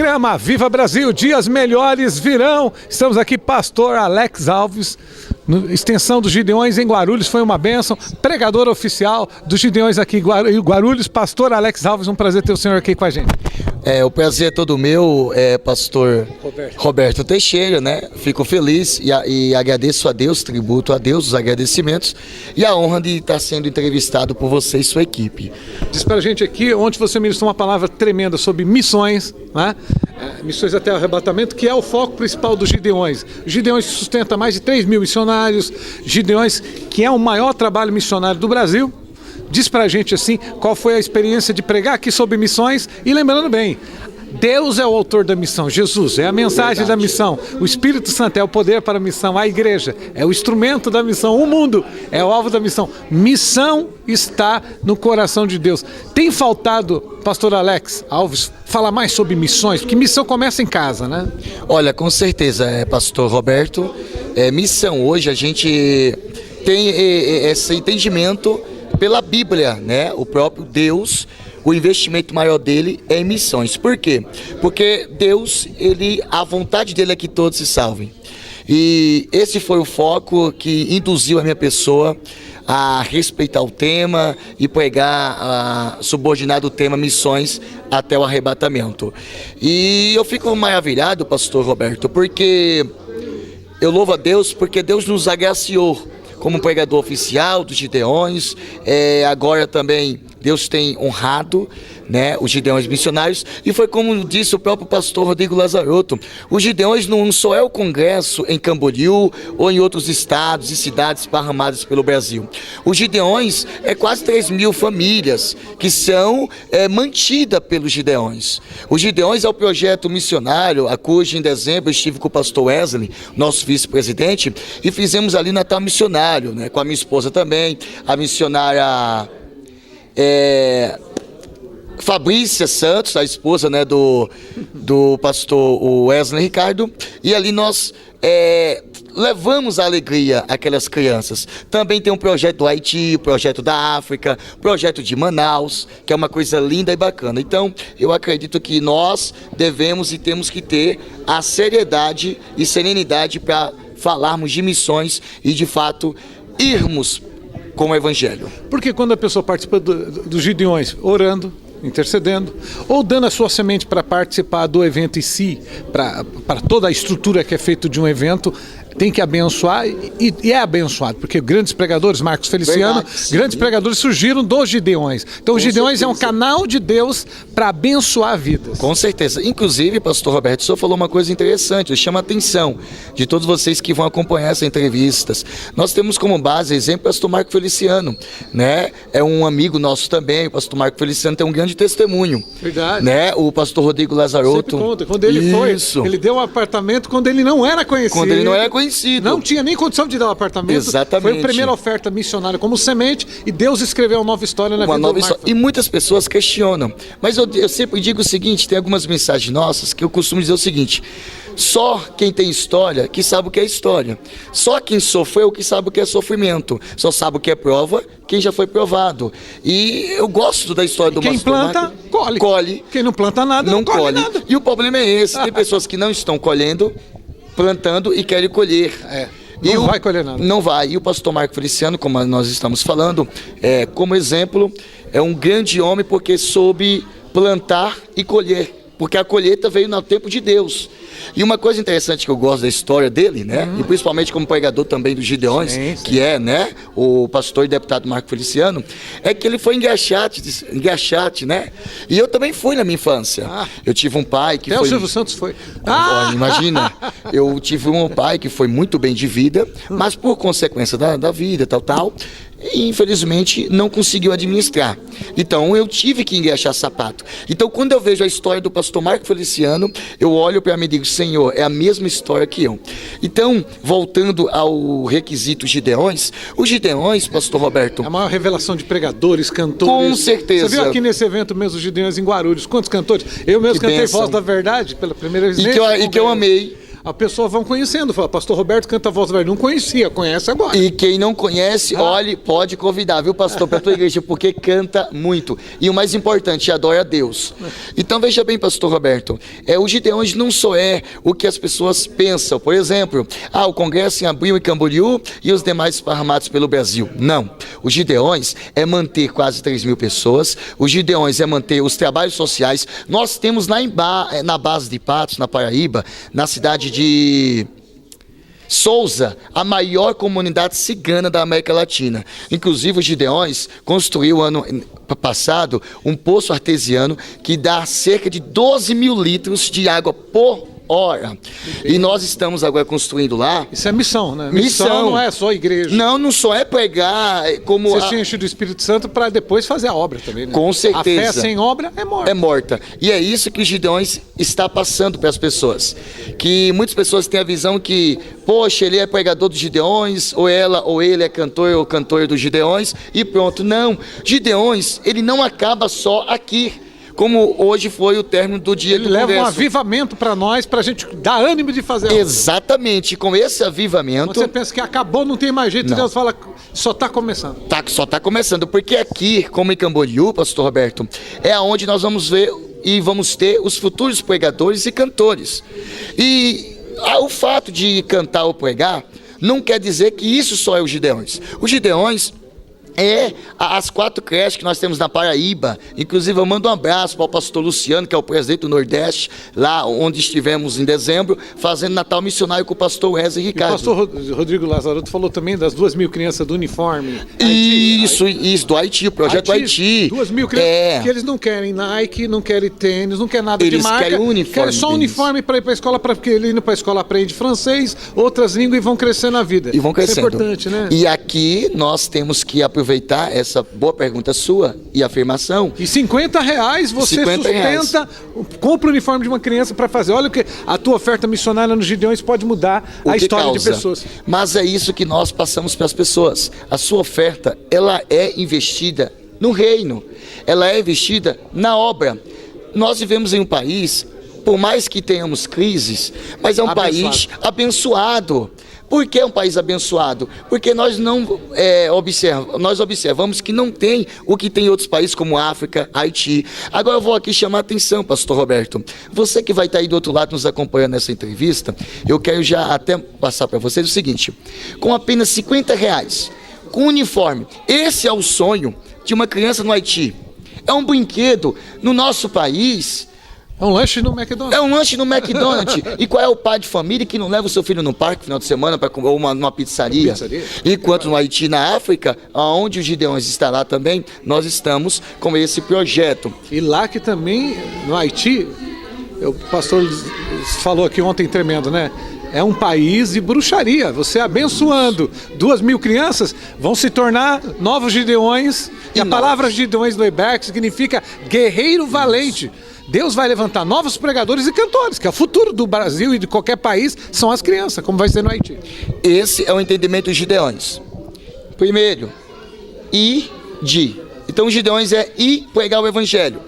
Crema, Viva Brasil, dias melhores virão. Estamos aqui, pastor Alex Alves, extensão dos Gideões em Guarulhos, foi uma bênção. Pregador oficial dos Gideões aqui em Guarulhos, pastor Alex Alves, um prazer ter o senhor aqui com a gente. O prazer é todo meu, pastor Roberto Teixeira, né? Fico feliz e agradeço a Deus, tributo a Deus os agradecimentos e a honra de estar sendo entrevistado por você e sua equipe. Diz pra gente aqui, ontem você ministrou uma palavra tremenda sobre missões, né? Missões até o arrebatamento, que é o foco principal dos Gideões. Os Gideões sustenta mais de 3 mil missionários, Gideões que é o maior trabalho missionário do Brasil. Diz pra gente assim, qual foi a experiência de pregar aqui sobre missões e lembrando bem, Deus é o autor da missão, Jesus é a mensagem da missão, o Espírito Santo é o poder para a missão, a igreja é o instrumento da missão, o mundo é o alvo da missão. Missão está no coração de Deus. Tem faltado, pastor Alex Alves, falar mais sobre missões, porque missão começa em casa, né? Olha, com certeza, pastor Roberto, missão hoje a gente tem esse entendimento pela Bíblia, né? O próprio Deus, o investimento maior dele é em missões. Por quê? Porque Deus, a vontade dele é que todos se salvem. E esse foi o foco que induziu a minha pessoa a respeitar o tema e pregar subordinado o tema missões até o arrebatamento. E eu fico maravilhado, pastor Roberto, porque eu louvo a Deus porque Deus nos agraciou como pregador oficial dos Gideões. Agora também Deus tem honrado, né, os Gideões missionários, e foi como disse o próprio pastor Rodrigo Lazarotto, os Gideões não só é o congresso em Camboriú ou em outros estados e cidades esparramadas pelo Brasil. Os Gideões é quase 3 mil famílias que são mantidas pelos Gideões. Os Gideões é o projeto missionário, a cujo em dezembro eu estive com o pastor Wesley, nosso vice-presidente, e fizemos ali Natal Missionário, né, com a minha esposa também, a missionária Fabrícia Santos, a esposa, né, do pastor Wesley Ricardo, e ali nós levamos a alegria àquelas crianças. Também tem um projeto do Haiti, projeto da África, projeto de Manaus, que é uma coisa linda e bacana. Então, eu acredito que nós devemos e temos que ter a seriedade e serenidade para falarmos de missões e, de fato, irmos com o Evangelho. Porque quando a pessoa participa dos Gideões orando, intercedendo, ou dando a sua semente para participar do evento em si, para toda a estrutura que é feita de um evento, tem que abençoar e é abençoado, porque grandes pregadores, Marcos Feliciano, grandes pregadores surgiram dos Gideões. Então os Gideões é um canal de Deus para abençoar vidas. Com certeza. Inclusive, pastor Roberto, o senhor falou uma coisa interessante, chama a atenção de todos vocês que vão acompanhar essas entrevistas. Nós temos como base, exemplo, o pastor Marco Feliciano, né? É um amigo nosso também, o pastor Marco Feliciano tem um grande testemunho. Verdade. Né? O pastor Rodrigo Lazarotto. Sempre conta. Quando ele foi, ele deu um apartamento quando ele não era conhecido. Quando ele não era conhecido. Não tinha nem condição de dar um apartamento. Exatamente. Foi a primeira oferta missionária como semente e Deus escreveu uma nova história na vida do Marco. E muitas pessoas questionam. Mas eu sempre digo o seguinte, tem algumas mensagens nossas que eu costumo dizer o seguinte: só quem tem história que sabe o que é história. Só quem sofreu que sabe o que é sofrimento. Só sabe o que é prova quem já foi provado. E eu gosto da história do pastor Marco. Quem planta, colhe. Quem não planta nada, não colhe nada. E o problema é esse. Tem pessoas que não estão colhendo, plantando e querem colher. Não vai colher nada. Não vai. E o pastor Marco Feliciano, como nós estamos falando, como exemplo, é um grande homem porque soube plantar e colher. Porque a colheita veio no tempo de Deus. E uma coisa interessante que eu gosto da história dele, né? E principalmente como pregador também dos Gideões, que é, né, o pastor e deputado Marco Feliciano, é que ele foi engaixate, né? E eu também fui na minha infância. Eu tive um pai que até foi... o Silvio Santos foi. Imagina, eu tive um pai que foi muito bem de vida, mas por consequência da vida, tal, e infelizmente não conseguiu administrar. Então eu tive que engaixar sapato. Então quando eu vejo a história do pastor Marco Feliciano, eu olho para mim e digo: Senhor, é a mesma história que eu. Então, voltando ao requisito Gideões, os Gideões, pastor Roberto, a maior revelação de pregadores, cantores. Com certeza. Você viu aqui nesse evento mesmo os Gideões em Guarulhos, quantos cantores? Eu mesmo cantei Voz da Verdade pela primeira vez. E que eu amei. a pessoa vão conhecendo. Fala, pastor Roberto canta a voz do Verão. Não conhecia, conhece agora. E quem não conhece, olhe, pode convidar, viu, pastor, para a tua igreja, porque canta muito. E o mais importante, adora a Deus. Então veja bem, pastor Roberto, o Gideões não só é o que as pessoas pensam. Por exemplo, o congresso em Abril e Camboriú e os demais esparramados pelo Brasil. Não. O Gideões é manter quase 3.000 pessoas. O Gideões é manter os trabalhos sociais. Nós temos lá na base de Patos, na Paraíba, na cidade de Souza, a maior comunidade cigana da América Latina. Inclusive, os Gideões construiu ano passado um poço artesiano que dá cerca de 12.000 litros de água por hora. E nós estamos agora construindo lá. Isso é missão, né? Missão não é só igreja. Não só é pregar como. Você se enche do Espírito Santo para depois fazer a obra também, né? Com certeza. A fé sem obra é morta. É morta. E é isso que o Gideões está passando para as pessoas. Que muitas pessoas têm a visão que, poxa, ele é pregador dos Gideões, ou ela ou ele é cantor ou cantor dos Gideões, e pronto. Não. Gideões, ele não acaba só aqui. Como hoje foi o término do dia do congresso. Ele leva um avivamento para nós, para a gente dar ânimo de fazer. Exatamente, com esse avivamento. Quando você pensa que acabou, não tem mais jeito, não. Deus fala, só está começando. Só está começando, porque aqui, como em Camboriú, pastor Roberto, é onde nós vamos ver e vamos ter os futuros pregadores e cantores. E o fato de cantar ou pregar não quer dizer que isso só é o Gideões. Os Gideões as 4 creches que nós temos na Paraíba. Inclusive eu mando um abraço para o pastor Luciano, que é o presidente do Nordeste, lá onde estivemos em dezembro, fazendo Natal missionário com o pastor Wesley Ricardo. E o pastor Rodrigo Lazarotto falou também das 2.000 crianças do uniforme. Isso, do Haiti, o projeto Haiti. 2.000 crianças, que eles não querem Nike, não querem tênis, não querem nada de marca. Eles querem uniforme. Querem só uniforme para ir para a escola, porque ele indo para a escola aprende francês, outras línguas e vão crescer na vida. E vão crescendo. Isso é importante, né? E aqui nós temos que aproveitar essa boa pergunta sua e afirmação. E R$50 você sustenta, compra o uniforme de uma criança para fazer. Olha o que a tua oferta missionária nos Gideões pode mudar a história de pessoas. Mas é isso que nós passamos para as pessoas. A sua oferta, ela é investida no reino. Ela é investida na obra. Nós vivemos em um país, por mais que tenhamos crises, mas é um país abençoado. Por que é um país abençoado? Porque nós nós observamos que não tem o que tem em outros países como África, Haiti. Agora eu vou aqui chamar a atenção, pastor Roberto. Você que vai estar aí do outro lado nos acompanhando nessa entrevista, eu quero já até passar para vocês o seguinte: com apenas R$50, com uniforme, esse é o sonho de uma criança no Haiti. É um brinquedo no nosso país. É um lanche no McDonald's. É um lanche no McDonald's. E qual é o pai de família que não leva o seu filho no parque no final de semana para comer numa pizzaria? Enquanto no Haiti, na África, onde o Gideões está lá também, nós estamos com esse projeto. E lá que também, no Haiti, o pastor falou aqui ontem tremendo, né? É um país de bruxaria. Você abençoando 2.000 crianças, vão se tornar novos Gideões. E a palavra Gideões do Hebraico significa guerreiro valente. Deus vai levantar novos pregadores e cantores, que é o futuro do Brasil e de qualquer país, são as crianças, como vai ser no Haiti. Esse é o entendimento dos Gideões. Primeiro, Então, os Gideões é ir pregar o evangelho,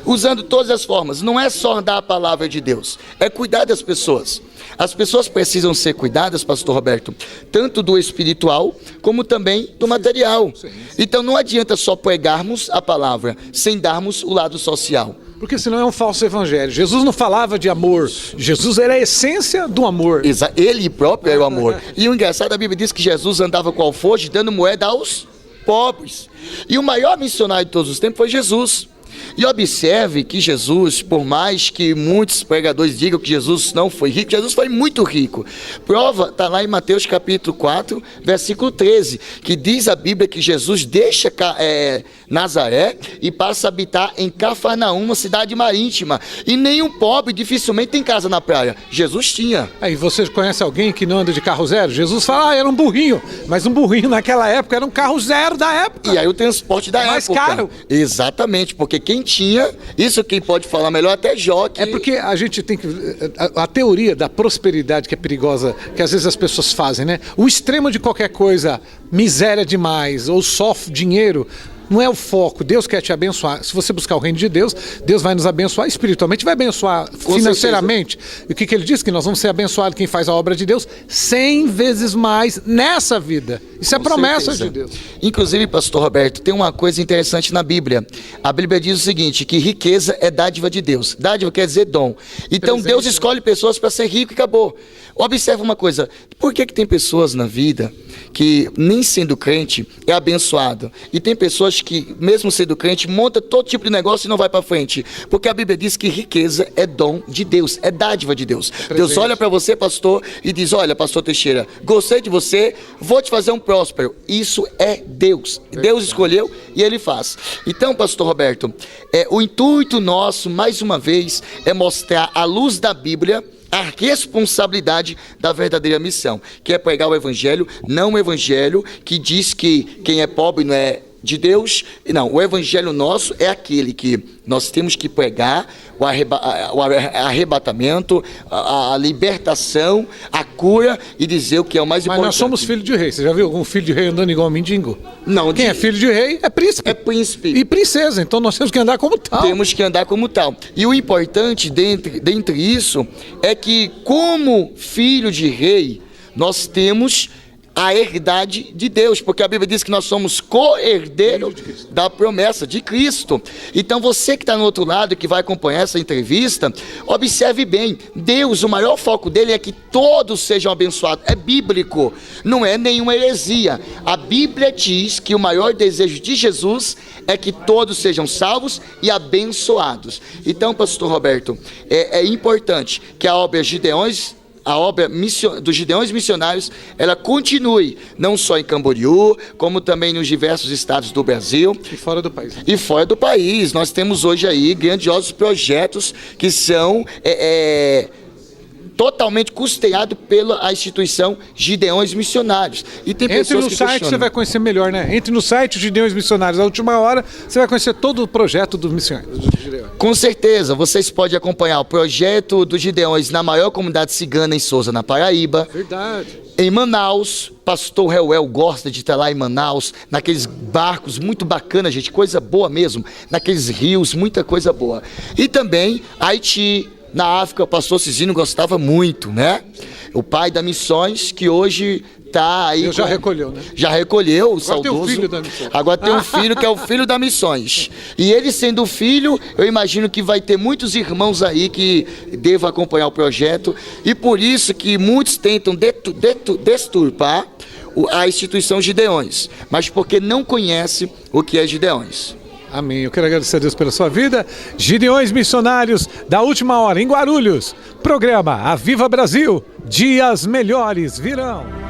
usando todas as formas. Não é só dar a palavra de Deus, é cuidar das pessoas. As pessoas precisam ser cuidadas, pastor Roberto, tanto do espiritual, como também do material. Então, não adianta só pregarmos a palavra, sem darmos o lado social. Porque senão é um falso evangelho. Jesus não falava de amor. Jesus era a essência do amor. Ele próprio era o amor. E o engraçado, a Bíblia diz que Jesus andava com alforje, dando moeda aos pobres. E o maior missionário de todos os tempos foi Jesus. E observe que Jesus, por mais que muitos pregadores digam que Jesus não foi rico, Jesus foi muito rico. Prova está lá em Mateus capítulo 4, versículo 13, que diz a Bíblia que Jesus deixa Nazaré e passa a habitar em Cafarnaum, uma cidade marítima. E nenhum pobre dificilmente tem casa na praia. Jesus tinha. Aí você conhece alguém que não anda de carro zero? Jesus fala, era um burrinho. Mas um burrinho naquela época era um carro zero da época. E aí o transporte da época. Mais caro. Exatamente, porque quem tinha, isso quem pode falar melhor, até Jó. É porque a gente tem que... A teoria da prosperidade que é perigosa, que às vezes as pessoas fazem, né? O extremo de qualquer coisa, miséria demais, ou só dinheiro, Não é o foco. Deus quer te abençoar. Se você buscar o reino de Deus, Deus vai nos abençoar espiritualmente, vai abençoar financeiramente. E o que ele diz? Que nós vamos ser abençoados, quem faz a obra de Deus, 100 vezes mais nessa vida. Isso é promessa de Deus. Inclusive, pastor Roberto, tem uma coisa interessante na Bíblia. A Bíblia diz o seguinte, que riqueza é dádiva de Deus. Dádiva quer dizer dom. Então Deus escolhe pessoas para ser rico e acabou. Observe uma coisa, por que tem pessoas na vida que, nem sendo crente, é abençoado? E tem pessoas que, mesmo sendo crente, monta todo tipo de negócio e não vai para frente. Porque a Bíblia diz que riqueza é dom de Deus, é dádiva de Deus. Deus olha para você, pastor, e diz, olha, pastor Teixeira, gostei de você, vou te fazer um próspero. Isso é Deus. Deus escolheu e Ele faz. Então, pastor Roberto, o intuito nosso, mais uma vez, é mostrar à luz da Bíblia a responsabilidade da verdadeira missão, que é pregar o evangelho, não o evangelho que diz que quem é pobre não é de Deus. Não, o evangelho nosso é aquele que nós temos que pregar, o arrebatamento, a libertação, a cura e dizer o que é o mais importante. Mas nós somos filhos de rei. Você já viu algum filho de rei andando igual um mendigo? Não. Quem é filho de rei é príncipe. É príncipe. E princesa. Então nós temos que andar como tal. Temos que andar como tal. E o importante dentre isso é que, como filho de rei, nós temos a herdade de Deus, porque a Bíblia diz que nós somos co-herdeiros da promessa de Cristo. Então você que está no outro lado e que vai acompanhar essa entrevista, observe bem, Deus, o maior foco dele é que todos sejam abençoados, é bíblico, não é nenhuma heresia. A Bíblia diz que o maior desejo de Jesus é que todos sejam salvos e abençoados. Então, pastor Roberto, é importante que a obra Gideões, a obra dos Gideões Missionários, ela continue, não só em Camboriú, como também nos diversos estados do Brasil. E fora do país. E fora do país. Nós temos hoje aí grandiosos projetos que são totalmente custeado pela instituição Gideões Missionários. E tem pessoas que questionam. Entre no site, você vai conhecer melhor, né? Entre no site Gideões Missionários, a última hora, você vai conhecer todo o projeto dos missionários. Com certeza, vocês podem acompanhar o projeto dos Gideões na maior comunidade cigana em Sousa, na Paraíba. Verdade. Em Manaus, pastor Reuel gosta de estar lá em Manaus, naqueles barcos muito bacanas, gente, coisa boa mesmo, naqueles rios, muita coisa boa. E também Haiti. Na África, o pastor Cisino gostava muito, né? O pai da Missões, que hoje está aí. Já recolheu, né? Já recolheu, o agora saudoso. Tem um filho da Missões. Agora tem um filho que é o filho da Missões. E ele sendo filho, eu imagino que vai ter muitos irmãos aí que devam acompanhar o projeto. E por isso que muitos tentam deturpar a instituição Gideões, mas porque não conhece o que é Gideões. Amém. Eu quero agradecer a Deus pela sua vida. Gideões Missionários da Última Hora, em Guarulhos. Programa Aviva Brasil. Dias melhores virão.